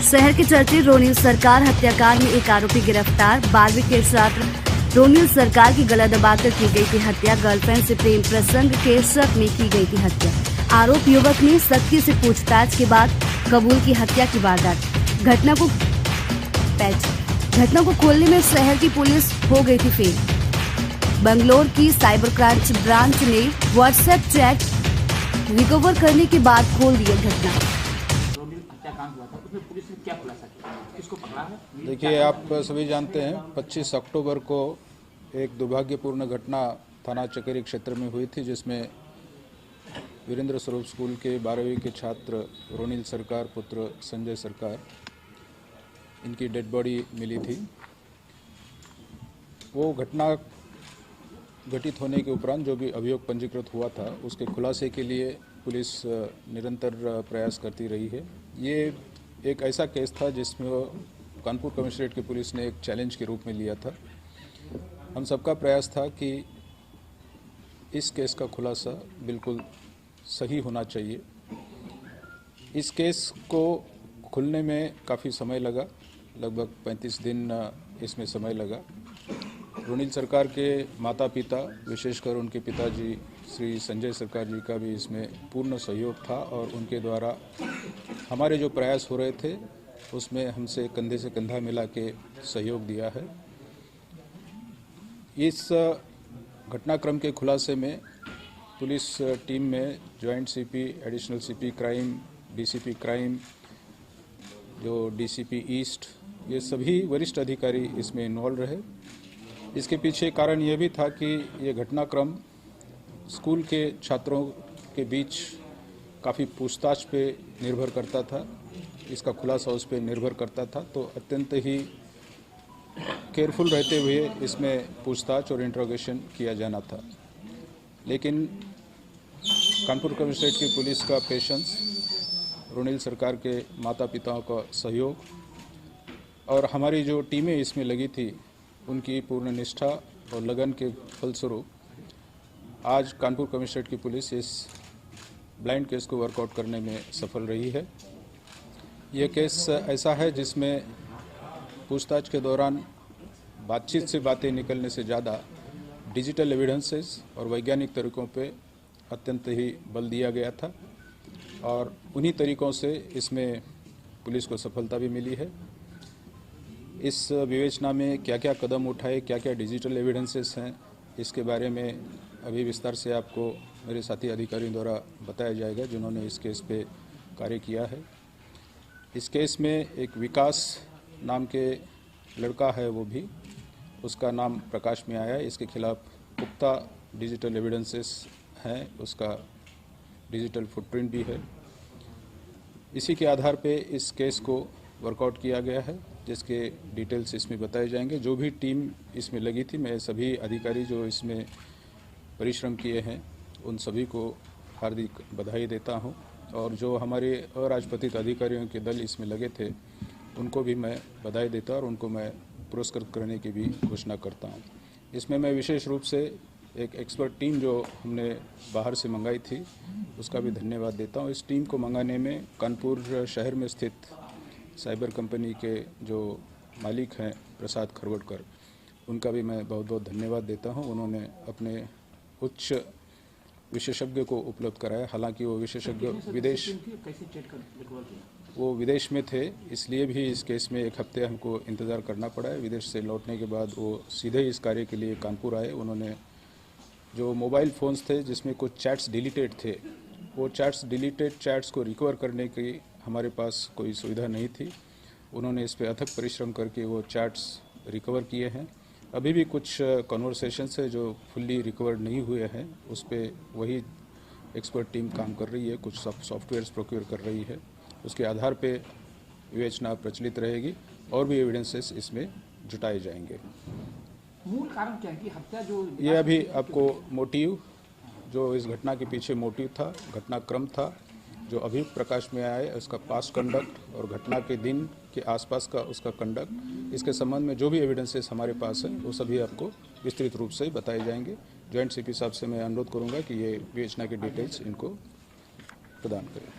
शहर के चर्चे रोनिल सरकार हत्याकांड में एक आरोपी गिरफ्तार। 12वीं के छात्र रोनिल सरकार की गला दबाकर की गई थी हत्या। गर्लफ्रेंड से प्रेम प्रसंग के शक में की गई थी हत्या। आरोप युवक ने सख्ती से पूछताछ के बाद कबूल की हत्या की वारदात। घटना को खोलने में शहर की पुलिस हो गई थी फेल। बंगलोर की साइबर क्राइम ब्रांच ने व्हाट्सएप चैट रिकवर करने के बाद खोल दिया घटना। देखिए, आप सभी जानते हैं 25 अक्टूबर को एक दुर्भाग्यपूर्ण घटना थाना चकेरी क्षेत्र में हुई थी, जिसमें वीरेंद्र स्वरूप स्कूल के 12वीं के छात्र रोनिल सरकार पुत्र संजय सरकार, इनकी डेड बॉडी मिली थी। वो घटना घटित होने के उपरांत जो भी अभियोग पंजीकृत हुआ था, उसके खुलासे के लिए पुलिस निरंतर प्रयास करती रही है। ये एक ऐसा केस था जिसमें कानपुर कमिश्नरेट की पुलिस ने एक चैलेंज के रूप में लिया था। हम सबका प्रयास था कि इस केस का खुलासा बिल्कुल सही होना चाहिए। इस केस को खुलने में काफ़ी समय लगा, लगभग 35 दिन इसमें समय लगा। रोनिल सरकार के माता पिता, विशेषकर उनके पिताजी श्री संजय सरकार जी का भी इसमें पूर्ण सहयोग था और उनके द्वारा हमारे जो प्रयास हो रहे थे उसमें हमसे कंधे से कंधा मिला के सहयोग दिया है। इस घटनाक्रम के खुलासे में पुलिस टीम में joint CP, additional CP crime, DCP crime, जो डीसीपी ईस्ट, ये सभी वरिष्ठ अधिकारी इसमें इन्वॉल्व रहे। इसके पीछे कारण ये भी था कि ये घटनाक्रम स्कूल के छात्रों के बीच काफ़ी पूछताछ पे निर्भर करता था, इसका खुलासा उस पर निर्भर करता था। तो अत्यंत ही केयरफुल रहते हुए इसमें पूछताछ और इंट्रोगेशन किया जाना था। लेकिन कानपुर कमिश्नरेट की पुलिस का पेशेंस, रोनिल सरकार के माता पिताओं का सहयोग और हमारी जो टीमें इसमें लगी थी, उनकी पूर्ण निष्ठा और लगन के फलस्वरूप आज कानपुर कमिश्नरेट की पुलिस इस ब्लाइंड केस को वर्कआउट करने में सफल रही है। यह केस ऐसा है जिसमें पूछताछ के दौरान बातचीत से बातें निकलने से ज़्यादा डिजिटल एविडेंसेस और वैज्ञानिक तरीकों पे अत्यंत ही बल दिया गया था और उन्हीं तरीकों से इसमें पुलिस को सफलता भी मिली है। इस विवेचना में क्या क्या कदम उठाए, क्या क्या डिजिटल एविडेंसेस हैं, इसके बारे में अभी विस्तार से आपको मेरे साथी अधिकारियों द्वारा बताया जाएगा जिन्होंने इस केस पे कार्य किया है। इस केस में एक विकास नाम के लड़का है, वो भी उसका नाम प्रकाश में आया है। इसके खिलाफ पुख्ता डिजिटल एविडेंसेस हैं, उसका डिजिटल फुटप्रिंट भी है। इसी के आधार पे इस केस को वर्कआउट किया गया है, जिसके डिटेल्स इसमें बताए जाएंगे। जो भी टीम इसमें लगी थी, मैं सभी अधिकारी जो इसमें परिश्रम किए हैं उन सभी को हार्दिक बधाई देता हूं और जो हमारे अराजपत्रित अधिकारियों के दल इसमें लगे थे उनको भी मैं बधाई देता और उनको मैं पुरस्कृत करने की भी घोषणा करता हूं। इसमें मैं विशेष रूप से एक एक्सपर्ट टीम जो हमने बाहर से मंगाई थी उसका भी धन्यवाद देता हूं। इस टीम को मंगाने में कानपुर शहर में स्थित साइबर कंपनी के जो मालिक हैं प्रसाद खरवड़कर, उनका भी मैं बहुत बहुत धन्यवाद देता हूं। उन्होंने अपने उच्च विशेषज्ञ को उपलब्ध कराया। हालांकि वो विशेषज्ञ विदेश में थे, इसलिए भी इस केस में एक हफ्ते हमको इंतज़ार करना पड़ा है। विदेश से लौटने के बाद वो सीधे इस कार्य के लिए कानपुर आए। उन्होंने जो मोबाइल फ़ोन्स थे जिसमें कुछ चैट्स डिलीटेड थे, वो डिलीटेड चैट्स को रिकवर करने की हमारे पास कोई सुविधा नहीं थी। उन्होंने इस पर अथक परिश्रम करके वो चैट्स रिकवर किए हैं। अभी भी कुछ कन्वर्सेशंस है जो फुल्ली रिकवर नहीं हुए हैं, उस पर वही एक्सपर्ट टीम काम कर रही है, कुछ सॉफ्टवेयर्स प्रोक्योर कर रही है। उसके आधार पे विवेचना प्रचलित रहेगी और भी एविडेंसेस इसमें जुटाए जाएंगे। मूल कारण क्या है कि हत्या जो ये अभी आपको मोटिव, जो इस घटना के पीछे मोटिव था, घटनाक्रम था, जो अभी प्रकाश में आया है, उसका पास्ट कंडक्ट और घटना के दिन के आसपास का उसका कंडक्ट, इसके संबंध में जो भी एविडेंसेस हमारे पास हैं वो सभी आपको विस्तृत रूप से बताए जाएंगे। जॉइंट सीपी साहब से मैं अनुरोध करूंगा कि ये विवेचना की डिटेल्स इनको प्रदान करें।